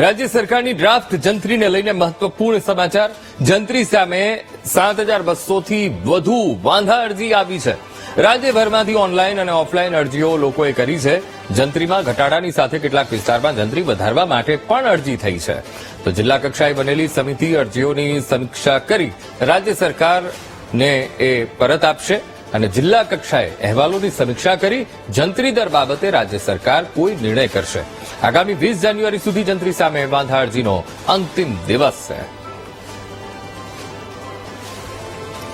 રાજ્ય સરકારની ડ્રાફ્ટ જંત્રીને લઈને મહત્વપૂર્ણ સમાચાર. જંત્રી સામે 7,200 થી વધુ વાંધા અરજી આવી છે. રાજ્યભરમાંથી ઓનલાઈન અને ઓફલાઈન અરજીઓ લોકોએ કરી છે. જંત્રીમાં ઘટાડાની સાથે કેટલાક વિસ્તારમાં જંત્રી વધારવા માટે પણ અરજી થઈ છે. તો જિલ્લા કક્ષાએ બનેલી સમિતિ અરજીઓની સમીક્ષા કરી રાજ્ય સરકારને એ પરત આપશે અને જિલ્લા કક્ષાએ અહેવાલોની સમીક્ષા કરી જંત્રી દર બાબતે રાજ્ય સરકાર કોઈ નિર્ણય કરશે. આગામી 20 જાન્યુઆરી સુધી જંત્રી સામે વાંધા અરજીનો અંતિમ દિવસ છે.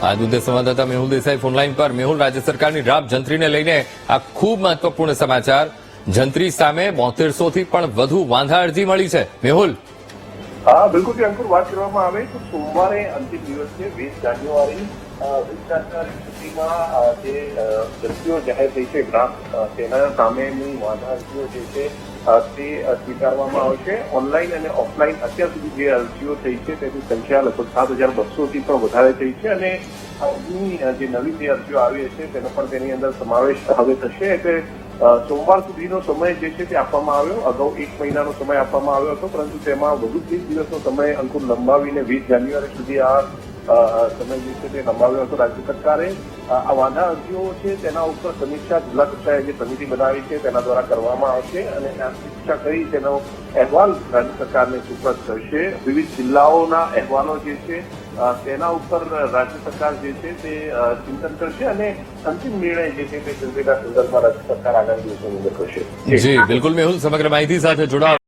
આ મુદ્દે સંવાદદાતા મેહુલ દેસાઈ ફોનલાઈન પર. મેહુલ, રાજ્ય સરકારની ડ્રાફ્ટ જંત્રીને લઈને આ ખૂબ મહત્વપૂર્ણ સમાચાર. જંત્રી સામે 7200 થી પણ વધુ વાંધા અરજી મળી છે. મેહુલ. હા, બિલકુલ અંકુર, વાત કરવામાં આવે તો સોમવારે અંતિમ દિવસ છે 20 જાન્યુઆરી. 20 જાન્યુઆરી સુધીમાં જે જંત્રીઓ જાહેર થઈ છે ડ્રાફ્ટ, તેના સામેની વાંધા અરજીઓ જે છે તે સ્વીકારવામાં આવશે. ઓનલાઈન અને ઓફલાઈન અત્યાર સુધી જે અરજીઓ થઈ છે તેની સંખ્યા લગભગ 7,200 થી પણ વધારે થઈ છે અને જે નવી જે અરજીઓ આવી છે તેનો પણ તેની અંદર સમાવેશ હવે થશે. એટલે સોમવાર સુધીનો સમય જે છે તે આપવામાં આવ્યો. અગાઉ 1 મહિનાનો સમય આપવામાં આવ્યો હતો, પરંતુ તેમાં વધુ 30 દિવસનો સમય અંકુર લંબાવીને 20 જાન્યુઆરી સુધી આ સમય જે છે તે લંબાવ્યો હતો. રાજ્ય સરકારે આ વાંધા અરજીઓ છે તેના ઉપર સમીક્ષા જિલ્લા કક્ષાએ જે સમિતિ બનાવી છે તેના દ્વારા કરવામાં આવશે અને આ સમીક્ષા કરી તેનો અહેવાલ રાજ્ય સરકારને સુપરત કરશે. વિવિધ જિલ્લાઓના અહેવાલો જે છે તેના ઉપર રાજ્ય સરકાર જે છે તે ચિંતન કરશે અને અંતિમ નિર્ણય જે છે તે જંત્રીના સંદર્ભમાં રાજ્ય સરકાર આગામી દિવસોની અંદર કરશે. જી બિલકુલ મેહુલ, સમગ્ર માહિતી સાથે જોડાવા